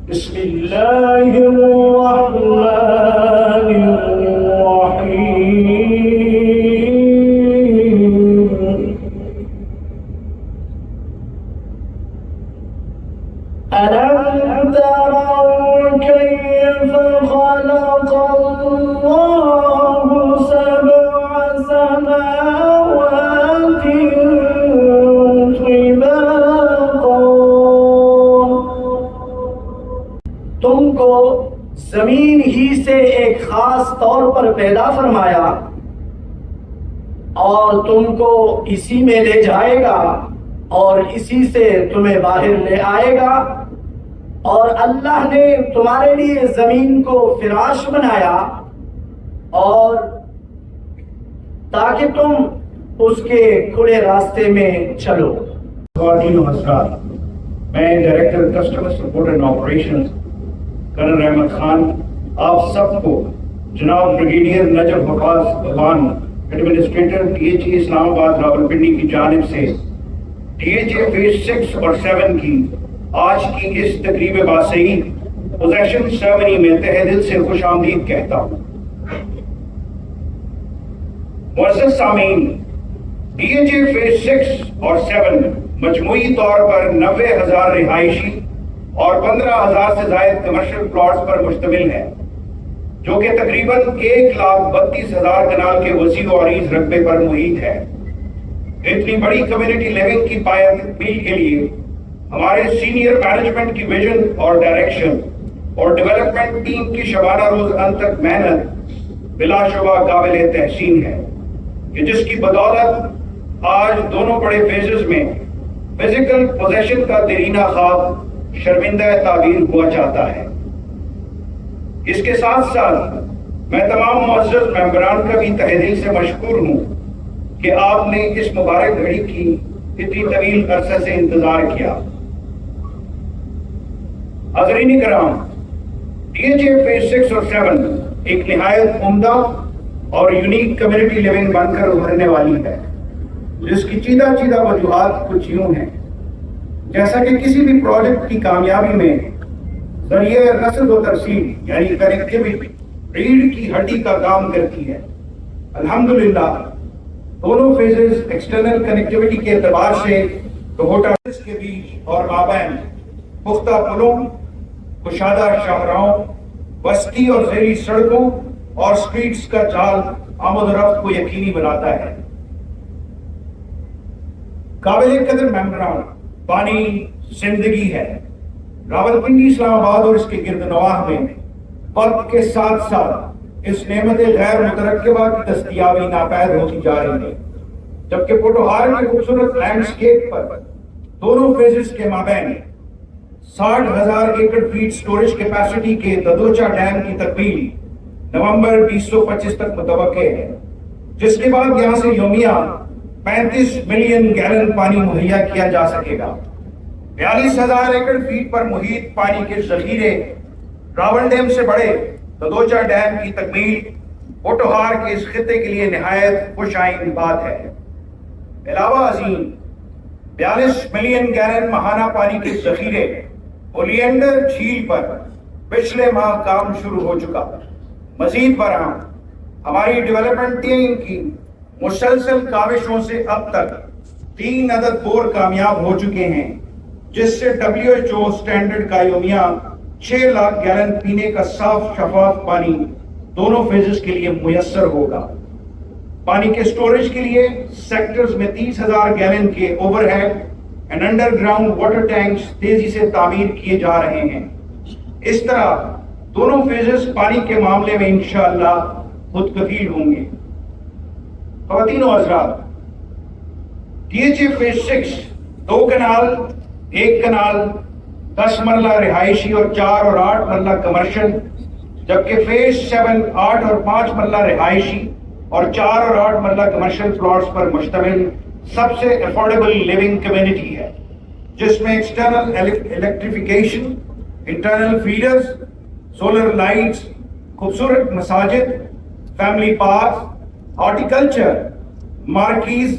بسم اللہ الرحمن الرحیم ألم تروا كيف خلق الله سبع سماوات طباقا تم کو زمین ہی سے ایک خاص طور پر پیدا فرمایا اور تم کو اسی میں لے جائے گا اور اسی سے تمہیں باہر لے آئے گا، اور اللہ نے تمہارے لیے زمین کو فراش بنایا اور تاکہ تم اس کے کھلے راستے میں چلو۔ خواتین و حضرات، میں director customer support and operations colonel Ahmed Khan آپ سب کو جناب بریگیڈیئر نجف حفاظ بھگوان administrator T H A Islamabad Rawalpindi کی جانب سے ٹی ایچ اے فیز 6 اور 7 کی آج کی اس تقریب باسعید پوزیشن سیرمنی میں تہہ دل سے خوش آمدید کہتا ہوں۔ معزز سامعین، ٹی ایچ اے فیز 6 اور 7 مجموعی طور پر 90,000 رہائشی اور 15,000 سے زائد کمرشل پلاٹس پر مشتمل ہے، جو کہ تقریباً 1,32,000 کنال کے وسیع و عریض رقبے پر محیط ہے۔ اتنی بڑی کمیونٹی لیونگ کی پایہ تکمیل کے لیے ہمارے سینئر مینجمنٹ کی ویژن اور ڈائریکشن اور ڈیولپمنٹ ٹیم کی شبانہ روز انتک محنت بلا شبہ قابل تحسین ہے، کہ جس کی بدولت آج دونوں بڑے فیزز میں فزیکل پوزیشن کا دیرینہ خواب شرمندہ تعبیر ہوا چاہتا ہے۔ اس کے ساتھ ساتھ میں تمام معزز ممبران کا بھی تہہ دل سے مشکور ہوں کہ آپ نے اس مبارک گھڑی کی اتنی طویل عرصے سے انتظار کیا۔ حاضرین کرام، ٹی ایچ اے فیز 6 اور 7 ایک نہایت عمدہ اور یونیک کمیونٹی لیونگ بن کر ابھرنے والی ہے، جس کی چیدہ وجوہات کچھ یوں ہیں۔ جیسا کہ کسی بھی پروجیکٹ کی کامیابی میں ذریعہ رسد و ترسیل یعنی کنیکٹیویٹی ریڑھ کی ہڈی کا کام کرتی ہے، الحمدللہ دونوں فیزز ایکسٹرنل کنیکٹیویٹی کے اعتبار سے کوہوٹا کے بیچ اور مابین پختہ پلوں، کشادہ شاہراہوں، وسطی اور ذیلی سڑکوں اور سٹریٹس کا جال آمد و رفت کو یقینی بناتا ہے۔ قابل قدر ممبران، پانی زندگی ہے۔ راولپنڈی اسلام آباد اور اس کے گرد نواح میں وقت کے ساتھ ساتھ اس نعمت غیر مترقبہ کی دستیابی ناپید ہوتی جا رہی ہے، جبکہ پوٹوہار کے خوبصورت لینڈسکیپ پر دونوں فیزز کے مابین 60,000 ایکڑ فیٹ سٹوریج کیپیسٹی کے ددوچا ڈیم کی تکمیل نومبر 2025 تک متوقع ہے، جس کے بعد یہاں سے یومیہ 35 ملین گیلن پانی مہیا کیا جا سکے گا۔ 42,000 ایکڑ فیٹ پر محیط پانی کے ذخیرے راول ڈیم سے بڑے ددوچا ڈیم کی تکمیل پوٹوہار کے اس خطے کے لیے نہایت خوش آئند بات ہے۔ علاوہ ازیں 42 ملین گیلن ماہانہ پانی کے ذخیرے اولینڈر جھیل پر پچھلے ماہ کام شروع ہو چکا۔ مزید برآں ہماری ڈیولپمنٹ ٹیم کی مسلسل کاوشوں سے اب تک 3 عدد بور کامیاب ہو چکے ہیں، جس سے WHO سٹینڈرڈ کا یومیہ 6 لاکھ گیلن پینے کا صاف شفاف پانی دونوں فیزز کے لیے میسر ہوگا۔ پانی کے سٹوریج کے لیے سیکٹرز میں 30,000 گیلن کے overhead and underground water tanks تیزی سے تعمیر کیے جا رہے ہیں۔ اس طرح دونوں فیزز پانی کے معاملے میں انشاءاللہ خود کفیل ہوں گے۔ خواتین و حضرات، T H A phase 6 2 kanal, 1 kanal, 10 marla رہائشی اور 4 اور 8 مرلہ کمرشل، جبکہ فیز 7 8 اور 5 مرلہ رہائشی اور 4 اور 8 مرلہ کمرشل پلاٹس پر مشتمل سب سے افورڈیبل لیونگ کمیونٹی ہے، جس میں external electrification, internal feeders, solar lights, خوبصورت مساجد، family park, horticulture, marquees,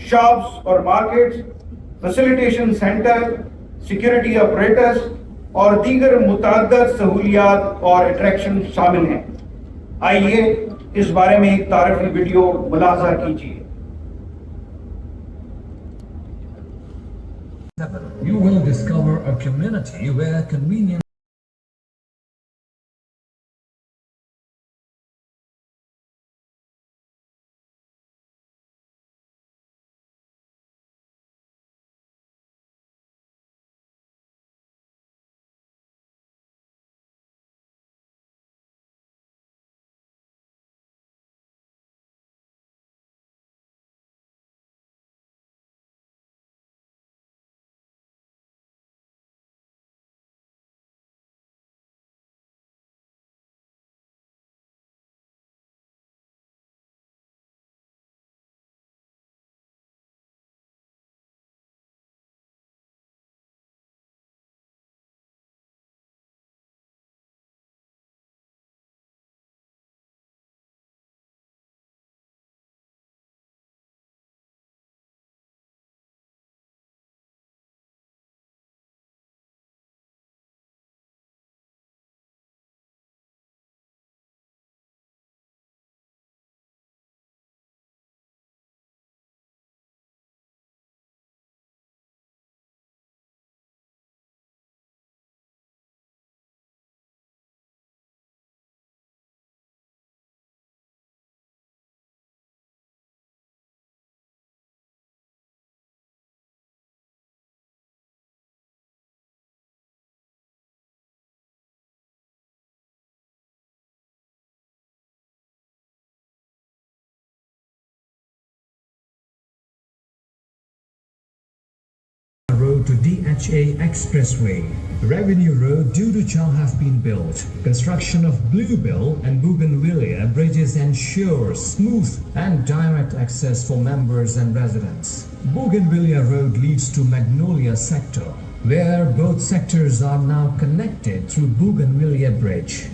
shops اور markets, facilitation centre, security operators, اور دیگر متعدد سہولیات اور اٹریکشن شامل ہیں. آئیے اس بارے میں ایک تعارفی ویڈیو ملاحظہ کیجیے. You will discover a community where convenience Road to DHA Expressway. Revenue Road due to Chow have been built. Construction of Bluebell and Bougainvillea bridges ensures smooth and direct access for members and residents. Bougainvillea Road leads to Magnolia sector, where both sectors are now connected through Bougainvillea Bridge.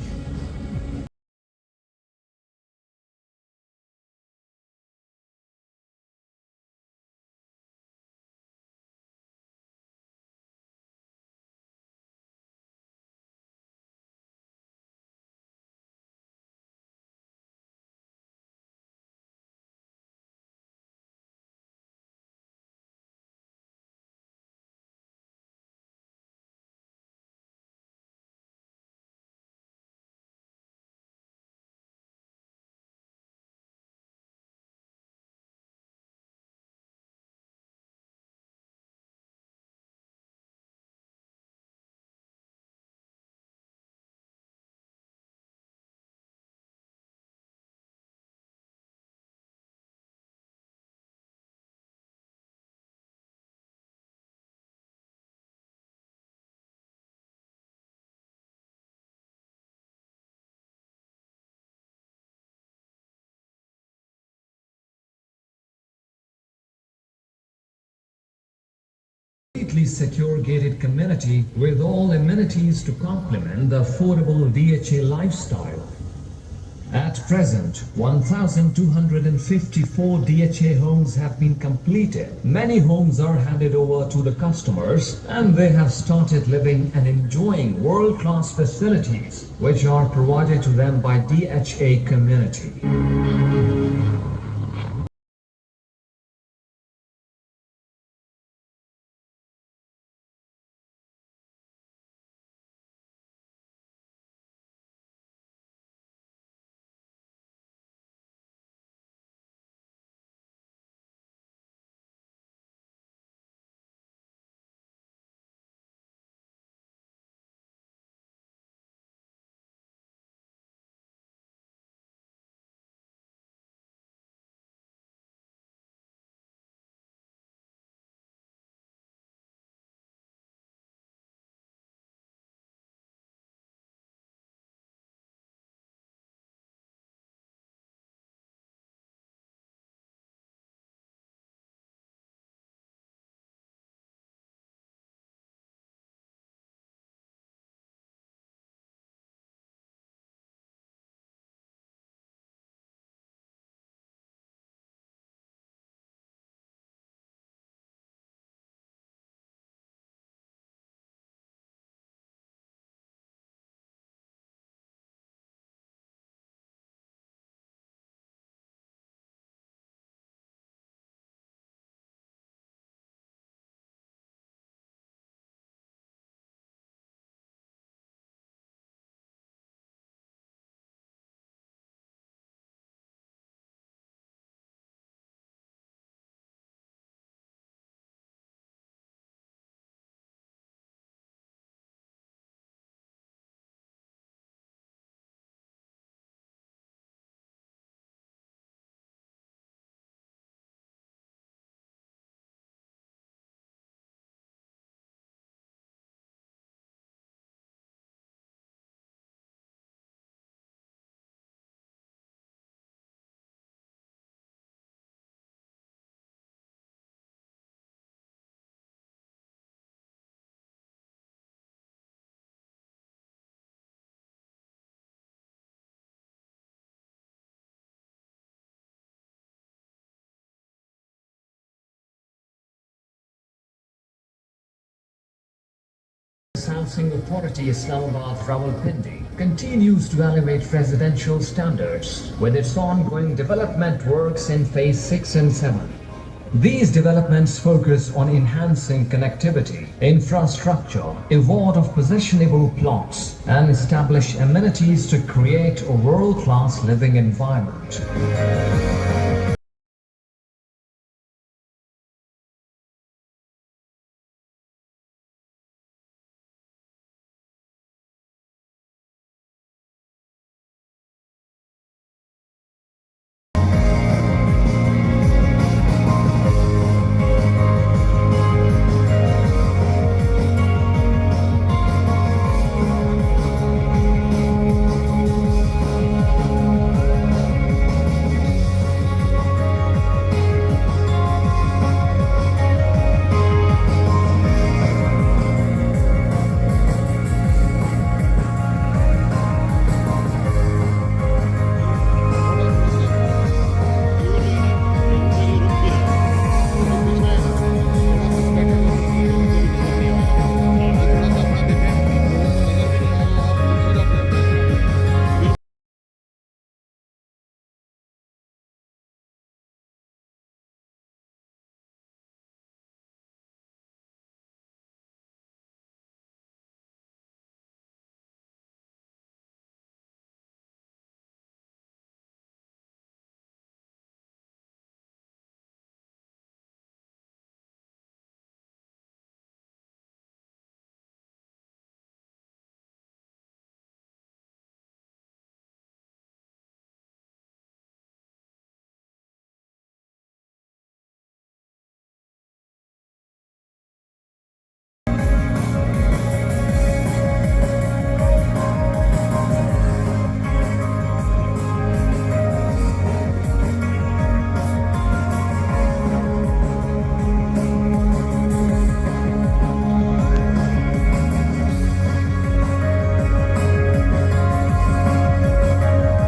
Completely secure gated community with all amenities to complement the affordable DHA lifestyle. At present, 1,254 DHA homes have been completed. Many homes are handed over to the customers and they have started living and enjoying world-class facilities which are provided to them by DHA community. Housing Authority Islamabad Rawalpindi continues to elevate residential standards with its ongoing development works in Phase 6 and 7. These developments focus on enhancing connectivity, infrastructure, award of possessionable plots, and establish amenities to create a world-class living environment.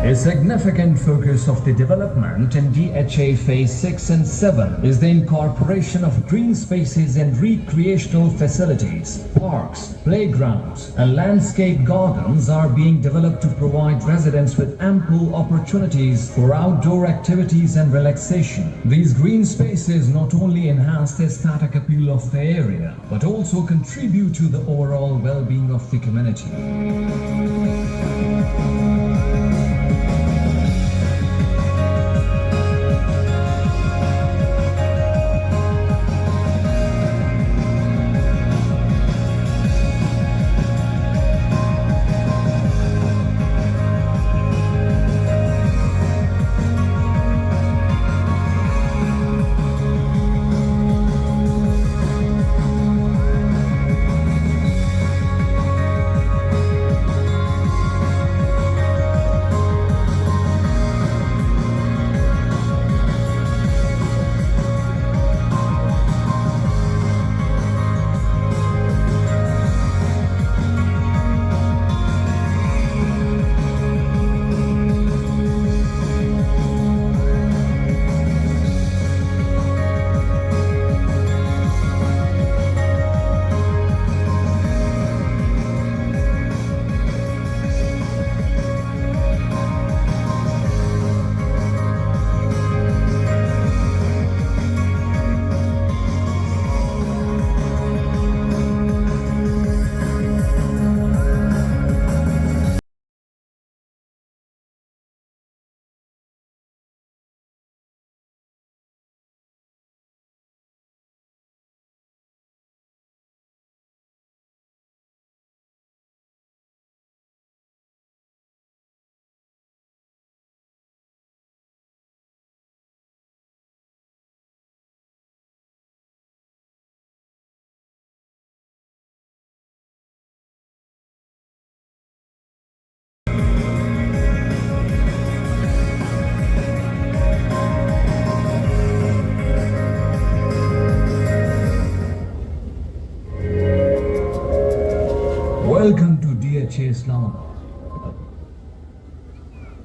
A significant focus of the development in DHA Phase 6 and 7 is the incorporation of green spaces and recreational facilities. Parks, playgrounds, and landscape gardens are being developed to provide residents with ample opportunities for outdoor activities and relaxation. These green spaces not only enhance the aesthetic appeal of the area, but also contribute to the overall well-being of the community. Welcome to DHA Islamabad.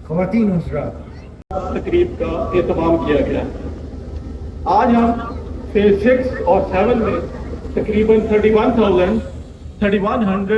خواتین حضرات، تقریب کا اہتمام کیا گیا ہے۔ آج ہم فیز 6 اور 7 میں تقریباً 31,000 3100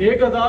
1000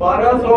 1200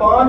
5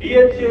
DHA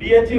DHA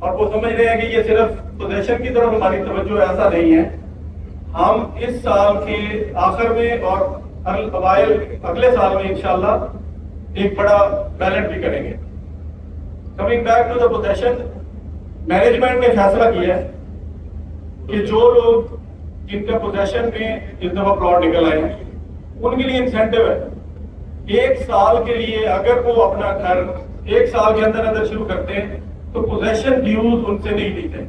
اور وہ سمجھ رہے ہیں کہ یہ صرف پوزیشن کی طرف ہماری توجہ ہے، ایسا نہیں ہے. ہم اس سال کے آخر میں اور اوائل اگلے سال میں انشاءاللہ ایک بڑا بیلنس بھی کریں گے. Coming back to the position, management نے فیصلہ کیا ہے کہ جو لوگ جن کا پوزیشن میں اس دفعہ پلاٹ نکل آئے ہیں ان کے لیے انسینٹیو ہے. 1 سال کے لیے اگر وہ اپنا گھر 1 سال کے اندر شروع کرتے ہیں تو پوزیشن ڈیوز ان سے نہیں لیتے.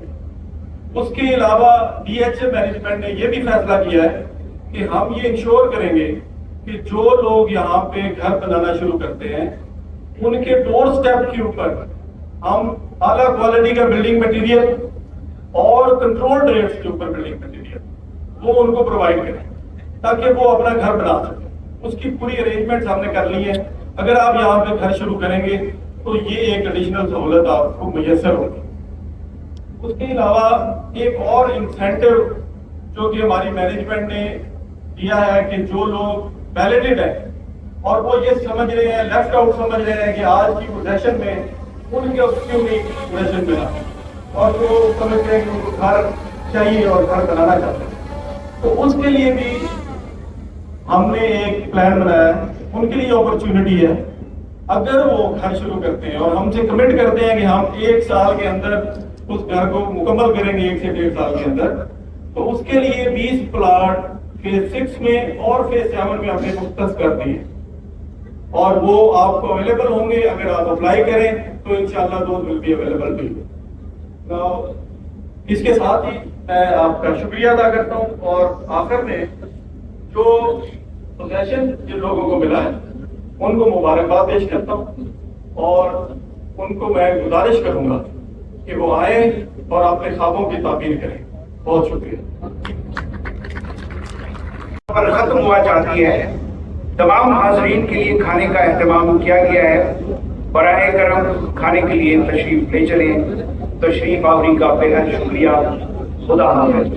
اس کے علاوہ ڈی ایچ اے مینجمنٹ نے یہ بھی فیصلہ کیا ہے کہ ہم یہ انشور کریں گے کہ جو لوگ یہاں پہ گھر بنانا شروع کرتے ہیں ان کے ڈور سٹیپ کے اوپر ہم اعلیٰ کوالٹی کا بلڈنگ مٹیریل اور کنٹرول ریٹس کے اوپر بلڈنگ مٹیریل وہ ان کو پرووائڈ کریں تاکہ وہ اپنا گھر بنا سکیں. اس کی پوری ارینجمنٹس ہم نے کر لی ہے. اگر آپ یہاں پہ گھر شروع کریں گے تو یہ ایک ایڈیشنل سہولت آپ کو میسر ہوگی. اس کے علاوہ ایک اور انسینٹیو جو کہ ہماری مینجمنٹ نے دیا ہے کہ جو لوگ ویلیڈیٹ ہیں اور وہ یہ سمجھ رہے ہیں، لیفٹ آؤٹ سمجھ رہے ہیں کہ آج کی پوزیشن میں ان کے کیوں نہیں پوزیشن ملا، اور جو سمجھتے ہیں کہ ان کو گھر چاہیے اور گھر بنانا چاہتے ہیں، تو اس کے لیے بھی ہم نے ایک پلان بنایا ہے. ان کے لیے اپرچونٹی ہے. اگر وہ گھر شروع کرتے ہیں اور ہم سے کمٹ کرتے ہیں کہ ہم 1 سال کے اندر اس گھر کو مکمل کریں گے 1 سے 1.5 سال کے اندر، تو اس کے لیے 20 پلاٹ فیز 6 میں اور فیز 7 میں ہم نے مختص کر دیے اور وہ آپ کو اویلیبل ہوں گے. اگر آپ اپلائی کریں تو انشاءاللہ doses will be available to you. اس کے ساتھ ہی میں آپ کا شکریہ ادا کرتا ہوں اور آخر میں جو پوزیشن جن لوگوں کو ملا ہے ان کو مبارکباد پیش کرتا ہوں اور ان کو میں گزارش کروں گا کہ وہ آئیں اور اپنے خوابوں کی تعبیر کریں. بہت شکریہ. پر ختم ہوا چاہتی ہے. تمام حاضرین کے لیے کھانے کا اہتمام کیا گیا ہے. براہ کرم کھانے کے لیے تشریف لے چلیں. تشریف آوری کا بے حد شکریہ. خدا حافظ.